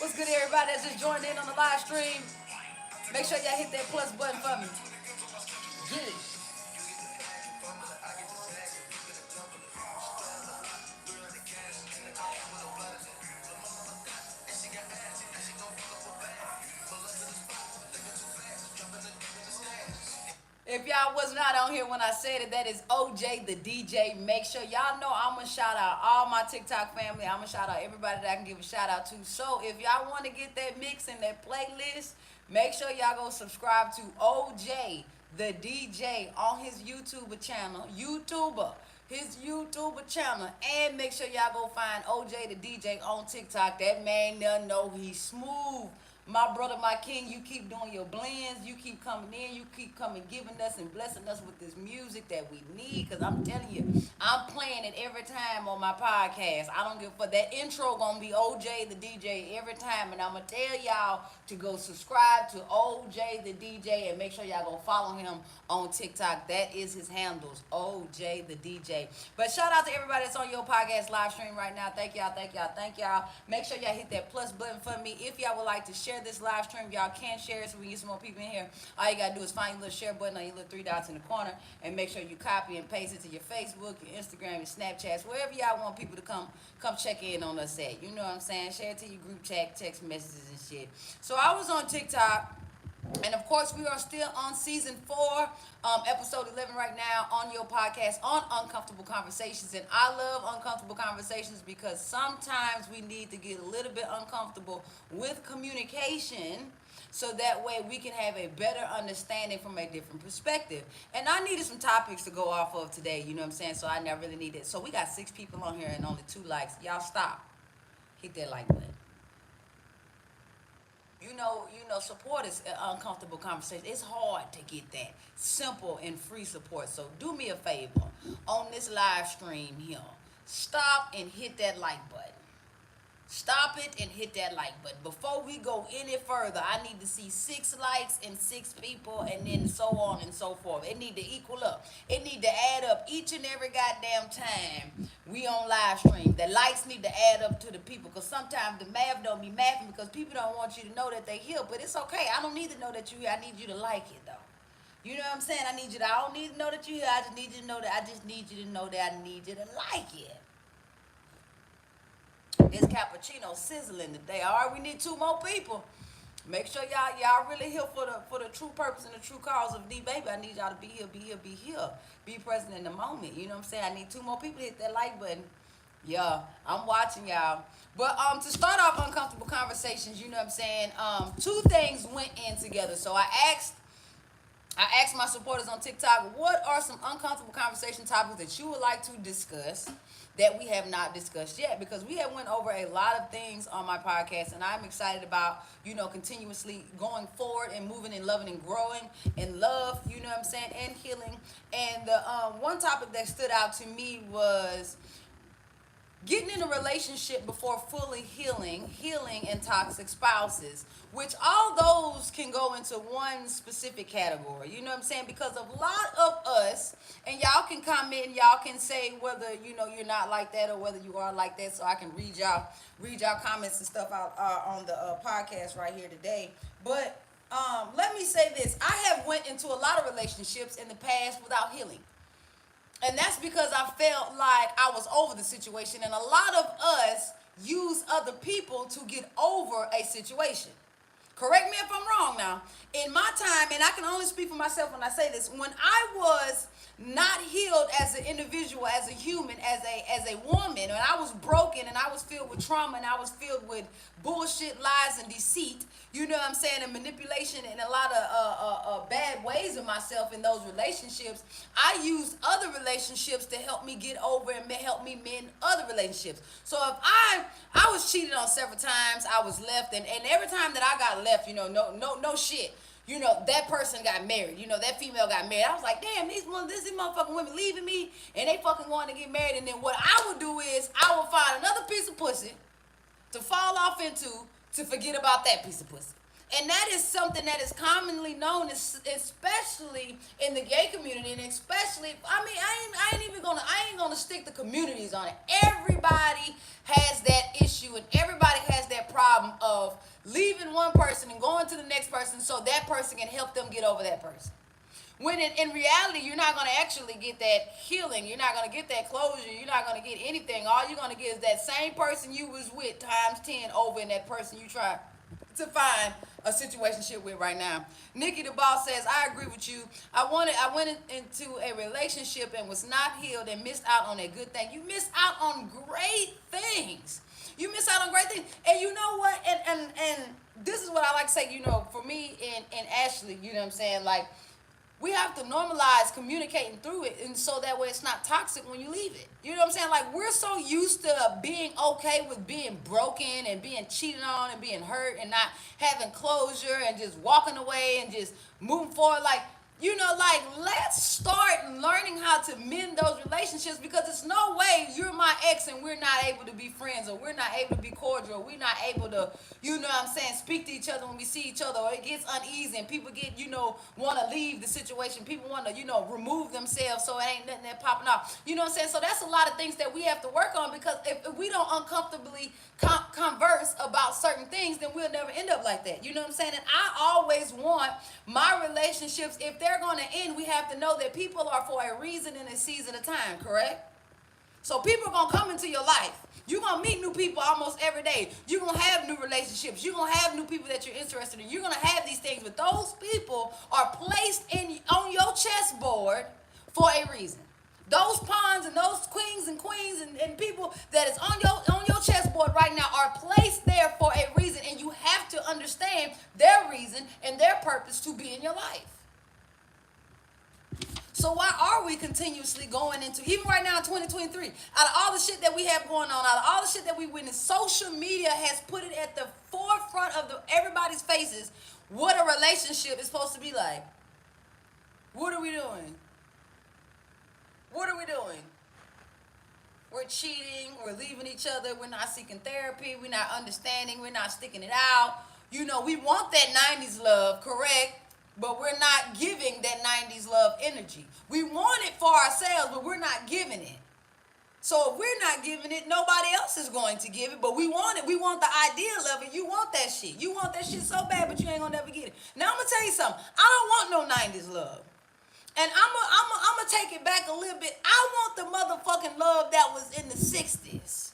What's good, everybody that's just joined in on the live stream? Make sure y'all hit that plus button for me. Get it. If y'all was not on here when I said it, that is OJ the DJ. Make sure y'all know I'm gonna shout out all my TikTok family. I'm gonna shout out everybody that I can give a shout out to. So if y'all want to get that mix and that playlist, make sure y'all go subscribe to OJ the DJ on his YouTuber channel. His YouTuber channel. And make sure y'all go find OJ the DJ on TikTok. That man doesn't know he's smooth. My brother, my king, you keep doing your blends. You keep coming in. You keep coming, giving us and blessing us with this music that we need. Because I'm telling you, I'm playing it every time on my podcast. I don't give a fuck. That intro going to be OJ the DJ every time. And I'm going to tell y'all to go subscribe to OJ the DJ and make sure y'all go follow him on TikTok. That is his handles, OJ the DJ. But shout out to everybody that's on your podcast live stream right now. Thank y'all, thank y'all, thank y'all. Make sure y'all hit that plus button for me. If y'all would like to share this live stream, y'all can share it so we can get some more people in here. All you gotta do is find your little share button on your little three dots in the corner and make sure you copy and paste it to your Facebook, your Instagram, your Snapchats, wherever y'all want people to come check in on us at. You know what I'm saying? Share it to your group chat, text messages and shit. So I was on TikTok. And of course, we are still on season 4, episode 11 right now on your podcast on Uncomfortable Conversations. And I love uncomfortable conversations because sometimes we need to get a little bit uncomfortable with communication so that way we can have a better understanding from a different perspective. And I needed some topics to go off of today, you know what I'm saying? So I never really needed. So we got 6 people on here and only 2 likes. Y'all stop. Hit that like button. Support is an uncomfortable conversation. It's hard to get that simple and free support. So do me a favor on this live stream here. Stop and hit that like button. Stop it and hit that like button. Before we go any further, I need to see 6 likes and 6 people and then so on and so forth. It need to equal up. It need to add up each and every goddamn time we on live stream. The likes need to add up to the people because sometimes the math don't be mathing because people don't want you to know that they here. But it's okay. I don't need to know that you here. I need you to like it though. You know what I'm saying? I don't need to know that you here. I just need you to know that I just need you to know that I need you to like it. This cappuccino sizzling today. All right, we need 2 more people. Make sure y'all really here for the true purpose and the true cause of Neebaby. I need y'all to be here, be here, be here. Be present in the moment. You know what I'm saying? I need 2 more people to hit that like button. Yeah, I'm watching y'all. But to start off uncomfortable conversations, you know what I'm saying? 2 things went in together. So I asked my supporters on TikTok, what are some uncomfortable conversation topics that you would like to discuss that we have not discussed yet? Because we have went over a lot of things on my podcast, and I'm excited about, continuously going forward and moving and loving and growing in love, you know what I'm saying, and healing. And the one topic that stood out to me was getting in a relationship before fully healing and toxic spouses, which all those can go into one specific category. You know what I'm saying? Because a lot of us, and y'all can comment, y'all can say whether you're not like that or whether you are like that, so I can read y'all comments and stuff out on the podcast right here today. But let me say this: I have went into a lot of relationships in the past without healing. And that's because I felt like I was over the situation. And a lot of us use other people to get over a situation. Correct me if I'm wrong now. In my time, and I can only speak for myself when I say this, when I was not healed as an individual, as a human, as a woman, and I was broken and I was filled with trauma and I was filled with bullshit, lies, and deceit, you know what I'm saying, and manipulation and a lot of bad ways of myself in those relationships, I used other relationships to help me get over and help me mend other relationships. So if I was cheated on several times, I was left, and every time that I got left, no shit. That person got married. That female got married. I was like, damn, these motherfucking women leaving me and they fucking wanting to get married. And then what I would do is I would find another piece of pussy to fall off into to forget about that piece of pussy. And that is something that is commonly known, especially in the gay community, and especially, I mean, I ain't gonna stick the communities on it. Everybody has that issue, and everybody has that problem of leaving one person and going to the next person so that person can help them get over that person. When in reality, you're not going to actually get that healing. You're not going to get that closure. You're not going to get anything. All you're going to get is that same person you was with times 10 over in that person you try to find a situationship with right now. Nikki the Boss says, I agree with you. I went into a relationship and was not healed and missed out on a good thing. You missed out on great things. You miss out on great things. And you know what? And this is what I like to say, for me and Ashley, you know what I'm saying? Like, we have to normalize communicating through it, and so that way it's not toxic when you leave it. You know what I'm saying? Like, we're so used to being okay with being broken and being cheated on and being hurt and not having closure and just walking away and just moving forward. Like, let's start learning how to mend those relationships, because it's no way you're my ex and we're not able to be friends, or we're not able to be cordial, we're not able to, speak to each other when we see each other, or it gets uneasy and people get, want to leave the situation. People want to, remove themselves so it ain't nothing that popping off. You know what I'm saying? So that's a lot of things that we have to work on, because if we don't uncomfortably converse about certain things, then we'll never end up like that. You know what I'm saying? And I always want my relationships, if they're going to end, we have to know that people are for a reason and a season of time, correct? So people are going to come into your life. You're going to meet new people almost every day. You're going to have new relationships. You're going to have new people that you're interested in. You're going to have these things, but those people are placed on your chessboard for a reason. Those pawns and those kings and queens and people that is on your chessboard right now are placed there for a reason, and you have to understand their reason and their purpose to be in your life. So why are we continuously going into, even right now in 2023, out of all the shit that we have going on, out of all the shit that we witness, social media has put it at the forefront of everybody's faces what a relationship is supposed to be like. What are we doing? What are we doing? We're cheating, we're leaving each other, we're not seeking therapy, we're not understanding, we're not sticking it out. We want that 90s love, correct? But we're not giving that 90s love energy. We want it for ourselves, but we're not giving it. So if we're not giving it, nobody else is going to give it, but we want it. We want the ideal of it. You want that shit. You want that shit so bad, but you ain't gonna never get it. Now I'm gonna tell you something. I don't want no 90s love. And I'm gonna take it back a little bit. I want the motherfucking love that was in the 60s.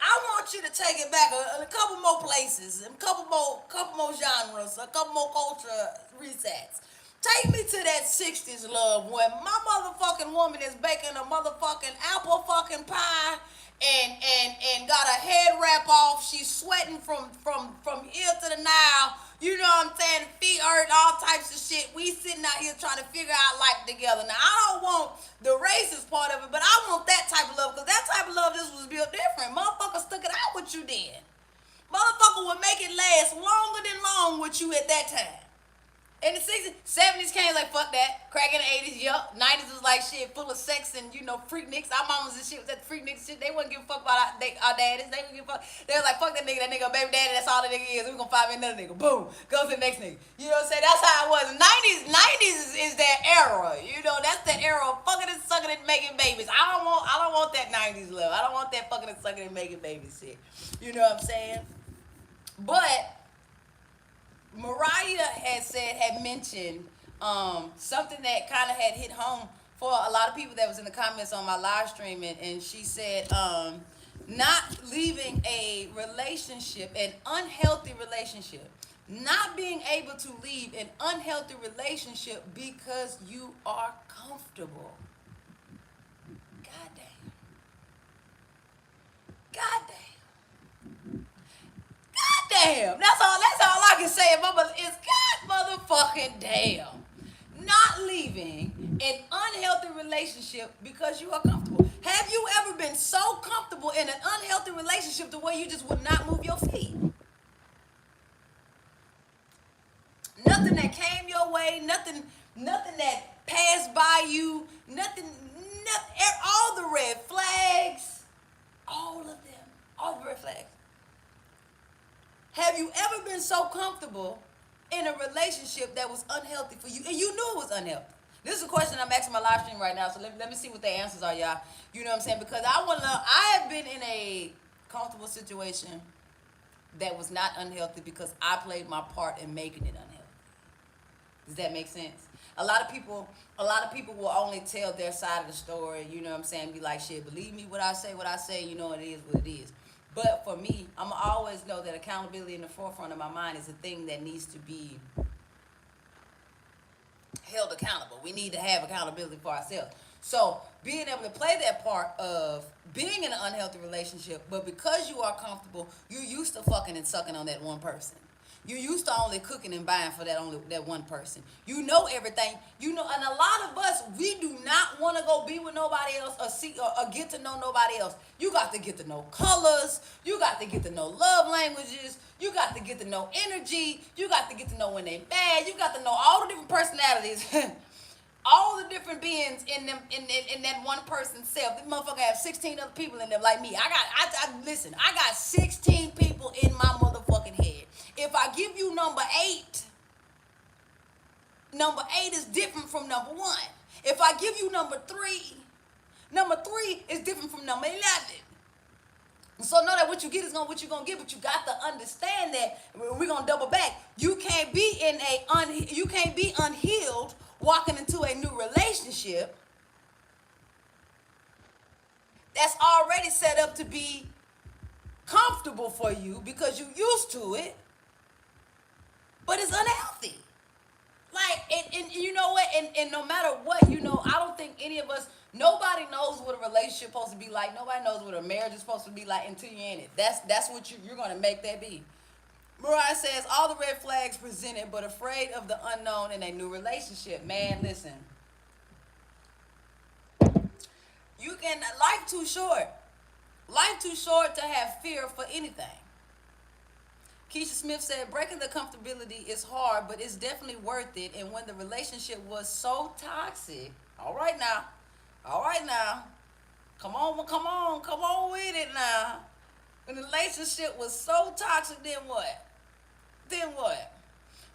I want you to take it back a couple more places, a couple more genres, a couple more culture resets. Take me to that 60s love when my motherfucking woman is baking a motherfucking apple fucking pie and got her head wrap off. She's sweating from ear to the Nile. You know what I'm saying? Feet hurt, all types of shit. We sitting out here trying to figure out life together. Now, I don't want the racist part of it, but I want that type of love, because that type of love, this was built different. Motherfucker stuck it out with you then. Motherfucker would make it last longer than long with you at that time. In the 60s, 70s came like, fuck that. Crack in the 80s, yup. 90s was like shit, full of sex and, freak nicks. Our mamas and shit was at the freak nicks shit. They wouldn't give a fuck about our daddies. They wouldn't give a fuck. They were like, fuck that nigga a baby daddy, that's all that nigga is. We gonna find me another nigga. Boom. Go to the next nigga. You know what I'm saying? That's how it was. 90s is that era. That's that era of fucking and sucking and making babies. I don't want that 90s love. I don't want that fucking and sucking and making babies shit. You know what I'm saying? But Mariah had mentioned something that kind of had hit home for a lot of people that was in the comments on my live stream, and she said not leaving a relationship, an unhealthy relationship, not being able to leave an unhealthy relationship because you are comfortable. God damn. God damn. Damn, that's all I can say about it is God motherfucking damn. Not leaving an unhealthy relationship because you are comfortable. Have you ever been so comfortable in an unhealthy relationship the way you just would not move your feet? Nothing that came your way, nothing that passed by you, nothing, all the red flags, all of them, all the red flags. Have you ever been so comfortable in a relationship that was unhealthy for you and you knew it was unhealthy? This is a question I'm asking my live stream right now, so let me see what the answers are, y'all. You know what I'm saying? Because I want to know, I have been in a comfortable situation that was not unhealthy because I played my part in making it unhealthy. Does that make sense? A lot of people will only tell their side of the story, you know what I'm saying? Be like, shit, believe me what I say, you know it is what it is. But for me, I'm always know that accountability in the forefront of my mind is a thing that needs to be held accountable. We need to have accountability for ourselves. So being able to play that part of being in an unhealthy relationship, but because you are comfortable, you're used to fucking and sucking on that one person. You used to only cooking and buying for that one person. You know everything. You know, and a lot of us, we do not want to go be with nobody else or see or get to know nobody else. You got to get to know colors. You got to get to know love languages. You got to get to know energy. You got to get to know when they mad. You got to know all the different personalities. All the different beings in them in that one person's self. This motherfucker have 16 other people in them like me. Listen, I got 16 people in my motherfucking head. If I give you number eight is different from number one. If I give you number three is different from number 11. So know that what you get is what you're gonna get, but you got to understand that we're gonna double back. You can't be unhealed walking into a new relationship that's already set up to be comfortable for you because you used to it, but it's unhealthy. Like, and you know what? And no matter what, you know, I don't think any of us, nobody knows what a relationship is supposed to be like. Nobody knows what a marriage is supposed to be like until you're in it. That's what you're going to make that be. Mariah says, all the red flags presented, but afraid of the unknown in a new relationship. Man, listen. Life too short. Life too short to have fear for anything. Keisha Smith said, breaking the comfortability is hard, but it's definitely worth it. And when the relationship was so toxic, all right now, come on with it now. When the relationship was so toxic, then what?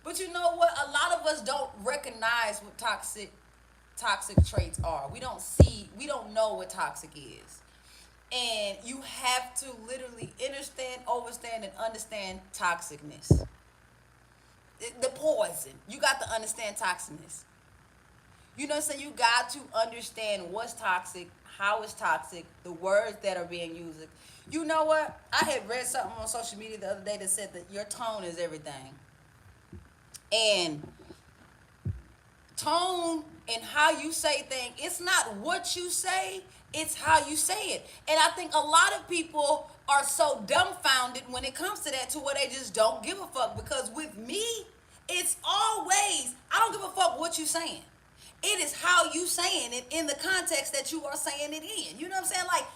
But you know what? A lot of us don't recognize what toxic traits are. We don't know what toxic is. And you have to literally understand and understand toxicness. The poison. You got to understand toxicness. You know what I'm saying? You got to understand what's toxic, how it's toxic, the words that are being used. You know what? I had read something on social media the other day that said that your tone is everything. And tone and how you say things, it's not what you say, it's how you say it. And I think a lot of people are so dumbfounded when it comes to that, to where they just don't give a fuck. Because with me, it's always, I don't give a fuck what you saying. It is how you saying it in the context that you are saying it in. You know what I'm saying? Like,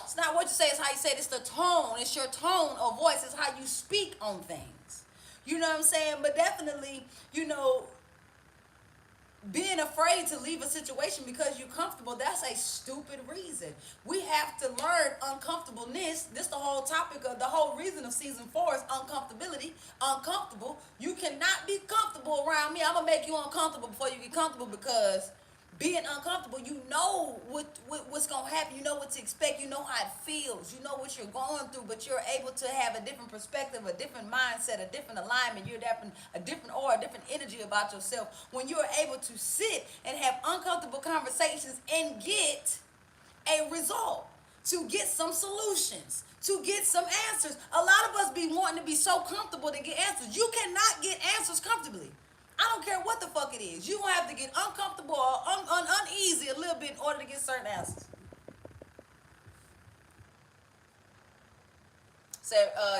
it's not what you say, it's how you say it. It's the tone. It's your tone of voice. It's how you speak on things. You know what I'm saying? But definitely, you know, being afraid to leave a situation because you're comfortable, that's a stupid reason. We have to learn uncomfortableness. This the whole topic of the whole reason of season 4 is uncomfortability. Uncomfortable. You cannot be comfortable around me. I'm going to make you uncomfortable before you get comfortable, because being uncomfortable, you know what's going to happen. You know what to expect. You know how it feels. You know what you're going through, but you're able to have a different perspective, a different mindset, a different alignment. You're a different aura, a different energy about yourself when you're able to sit and have uncomfortable conversations and get a result, to get some solutions, to get some answers. A lot of us be wanting to be so comfortable to get answers. You cannot get answers comfortably. I don't care what the fuck it is. You're going to have to get uncomfortable or uneasy a little bit in order to get certain answers. So,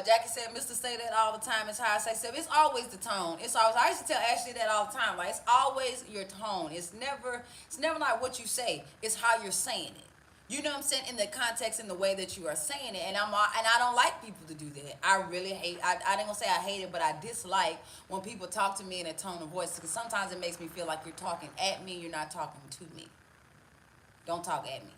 Jackie said, Mr. say that all the time. It's how I say stuff. It's always the tone. It's always, I used to tell Ashley that all the time. Like, it's always your tone. It's never like what you say. It's how you're saying it. You know what I'm saying? In the context, in the way that you are saying it. And I don't like people to do that. I really hate, I didn't gonna say I hate it, but I dislike when people talk to me in a tone of voice, because sometimes it makes me feel like you're talking at me, you're not talking to me. Don't talk at me.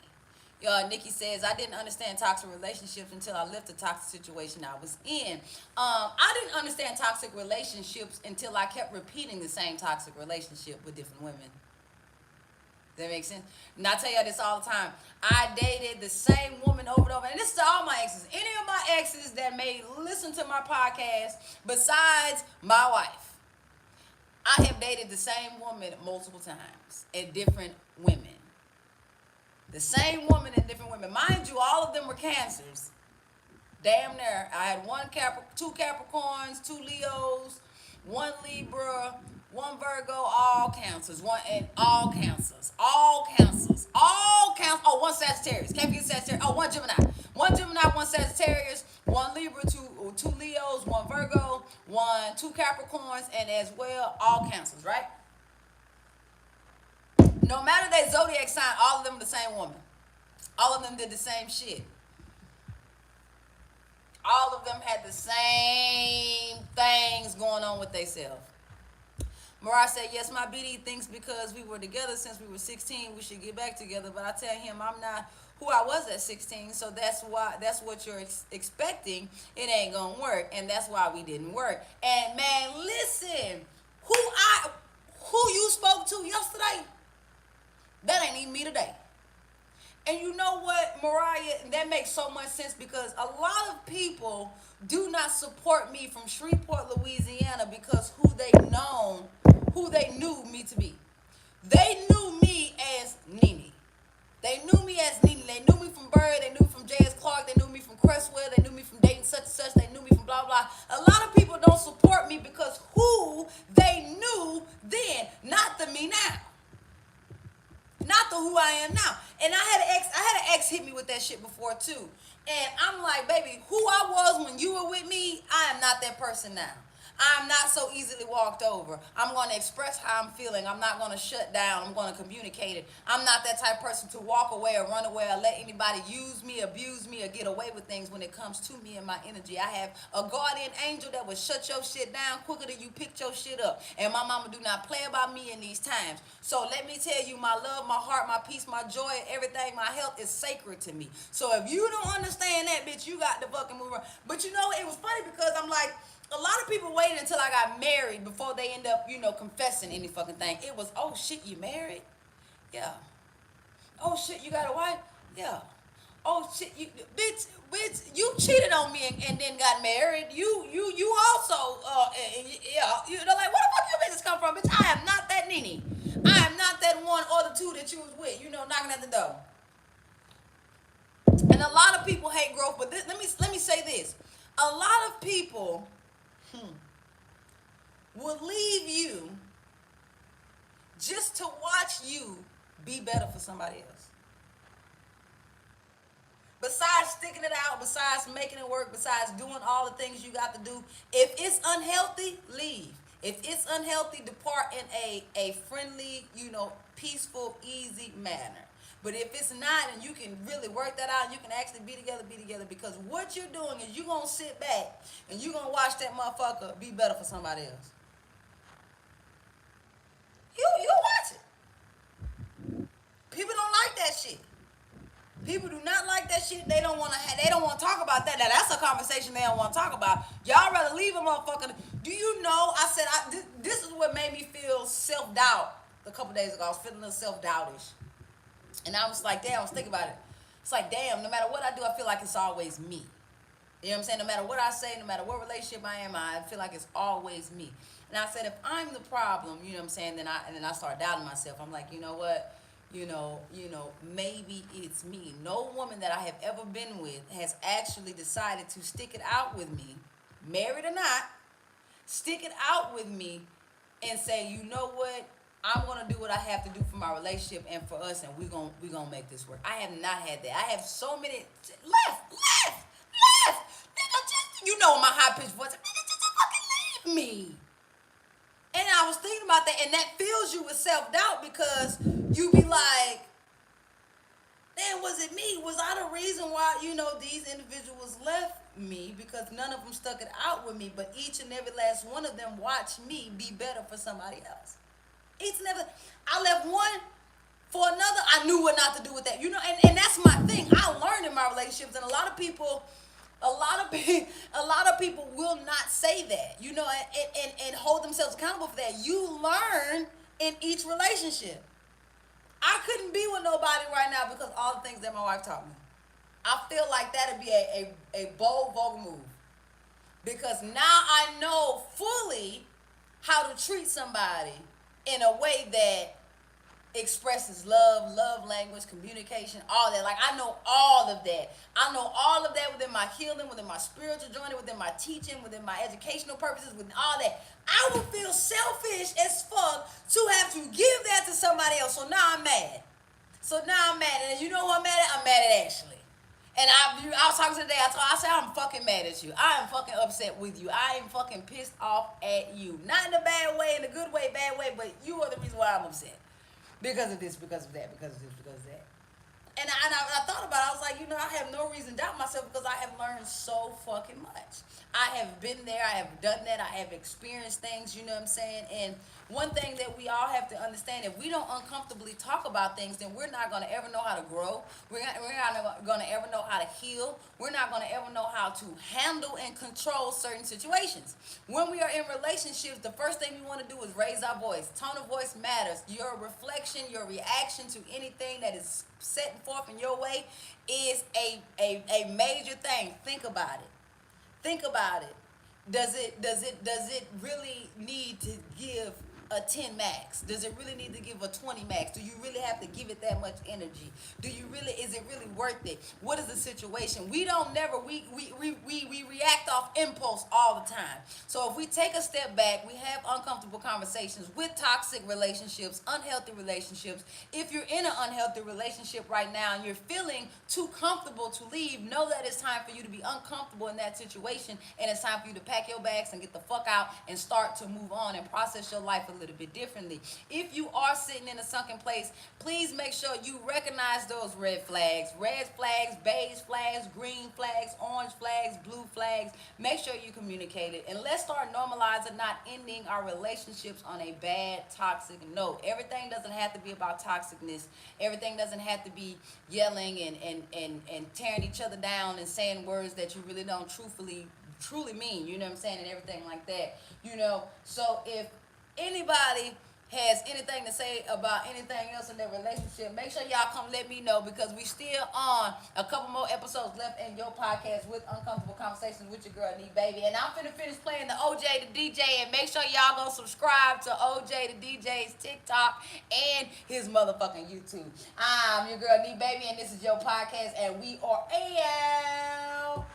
Nikki says, I didn't understand toxic relationships until I left the toxic situation I was in. I didn't understand toxic relationships until I kept repeating the same toxic relationship with different women. Does that make sense? And I tell you this all the time. I dated the same woman over and over. And this is to all my exes. Any of my exes that may listen to my podcast besides my wife. I have dated the same woman multiple times and different women. The same woman and different women. Mind you, all of them were Cancers. Damn near. I had two Capricorns, two Leos, one Libra, one Virgo, all Cancers, all Cancers, Oh, one Sagittarius. Can't forget Sagittarius. Oh, one Gemini, one Sagittarius, one Libra, two Leos, one Virgo, two Capricorns, and as well all Cancers. Right? No matter their zodiac sign, all of them the same woman. All of them did the same shit. All of them had the same things going on with themselves. Mariah said, yes, my BD thinks because we were together since we were 16, we should get back together. But I tell him I'm not who I was at 16, so that's what you're expecting. It ain't gonna work, and that's why we didn't work. And man, listen, who you spoke to yesterday, that ain't even me today. And you know what, Mariah, that makes so much sense because a lot of people do not support me from Shreveport, Louisiana because who they knew me to be. They knew me as Nene. They knew me as Nene. They knew me from Bird. They knew me from J.S. Clark. They knew me from Crestwell. They knew me from dating such and such. They knew me from blah, blah. A lot of people don't support me because who they knew then, not the me now. Not the who I am now. And I had an ex hit me with that shit before too. And I'm like, baby, who I was when you were with me, I am not that person now. I'm not so easily walked over. I'm going to express how I'm feeling. I'm not going to shut down. I'm going to communicate it. I'm not that type of person to walk away or run away or let anybody use me, abuse me, or get away with things when it comes to me and my energy. I have a guardian angel that will shut your shit down quicker than you picked your shit up. And my mama do not play about me in these times. So let me tell you, my love, my heart, my peace, my joy, everything, my health is sacred to me. So if you don't understand that, bitch, you got to fucking move around. But you know, it was funny because I'm like, a lot of people waited until I got married before they end up, confessing any fucking thing. It was, oh shit, you married? Yeah. Oh shit, you got a wife? Yeah. Oh shit, bitch, you cheated on me and then got married. You also, yeah, like, where the fuck your bitches come from, bitch? I am not that Nene. I am not that one or the two that you was with, knocking at the door. And a lot of people hate growth, but let me say this. A lot of people will leave you just to watch you be better for somebody else. Besides sticking it out, besides making it work, besides doing all the things you got to do, if it's unhealthy, leave. If it's unhealthy, depart in a friendly, peaceful, easy manner. But if it's not, and you can really work that out, and you can actually be together, because what you're doing is you're going to sit back and you're going to watch that motherfucker be better for somebody else. You'll watch it. People don't like that shit. People do not like that shit. They don't want to talk about that. Now, that's a conversation they don't want to talk about. Y'all rather leave a motherfucker. Do you know, I said, this is what made me feel self-doubt a couple days ago. I was feeling a little self-doubtish. And I was like, damn, I was thinking about it. It's like, damn, no matter what I do, I feel like it's always me. You know what I'm saying? No matter what I say, no matter what relationship I am in, I feel like it's always me. And I said, if I'm the problem, you know what I'm saying, then I start doubting myself. I'm like, you know what? Maybe it's me. No woman that I have ever been with has actually decided to stick it out with me, married or not, stick it out with me and say, you know what? I'm gonna do what I have to do for my relationship and for us, and we're gonna make this work. I have not had that. I have so many left. Nigga, just my high pitched voice. Nigga, just fucking leave me. And I was thinking about that, and that fills you with self doubt because you be like, damn, was it me? Was I the reason why these individuals left me? Because none of them stuck it out with me, but each and every last one of them watched me be better for somebody else. I left one For another, I knew what not to do with that. You know, and that's my thing. I learned in my relationships, and a lot of people, a lot of people will not say that. You know, and hold themselves accountable for that. You learn in each relationship. I couldn't be with nobody right now because all the things that my wife taught me. I feel like that'd be a bold, vulgar move. Because now I know fully how to treat somebody in a way that expresses love, love language, communication, all that. Like, I know all of that. I know all of that within my healing, within my spiritual journey, within my teaching, within my educational purposes, within all that. I would feel selfish as fuck to have to give that to somebody else. So now I'm mad. And you know who I'm mad at? I'm mad at Ashley. And I was talking today. I said, I'm fucking mad at you. I am fucking upset with you. I am fucking pissed off at you. Not in a bad way, in a good way, bad way, but you are the reason why I'm upset. Because of this, because of that, because of this, because of that. And I thought about it. I was like, you know, I have no reason to doubt myself because I have learned so fucking much. I have been there. I have done that. I have experienced things, you know what I'm saying? And one thing that we all have to understand, if we don't uncomfortably talk about things, then we're not going to ever know how to grow. We're not going to ever know how to heal. We're not going to ever know how to handle and control certain situations. When we are in relationships, the first thing we want to do is raise our voice. Tone of voice matters. Your reflection, your reaction to anything that is setting forth in your way is a major thing. Think about it. Think about it. Does it really need to give a 10 max? Does it really need to give a 20 max? Do you really have to give it that much energy? Is it really worth it? What is the situation? We react off impulse all the time. So if we take a step back, we have uncomfortable conversations with toxic relationships, unhealthy relationships. If you're in an unhealthy relationship right now and you're feeling too comfortable to leave, know that it's time for you to be uncomfortable in that situation, and it's time for you to pack your bags and get the fuck out and start to move on and process your life a little bit differently. If you are sitting in a sunken place, please make sure you recognize those red flags, beige flags, green flags, orange flags, blue flags. Make sure you communicate it, and let's start normalizing not ending our relationships on a bad, toxic note. Everything doesn't have to be about toxicness. Everything doesn't have to be yelling and tearing each other down and saying words that you really don't truly mean, you know what I'm saying, and everything like that, you know. So if anybody has anything to say about anything else in their relationship, make sure y'all come let me know, because we still on a couple more episodes left in your podcast with Uncomfortable Conversations with your girl Neebaby. And I'm finna finish playing the OJ the DJ, and make sure y'all go subscribe to OJ the DJ's TikTok and his motherfucking YouTube. I'm your girl Neebaby, and this is your podcast, and we are out.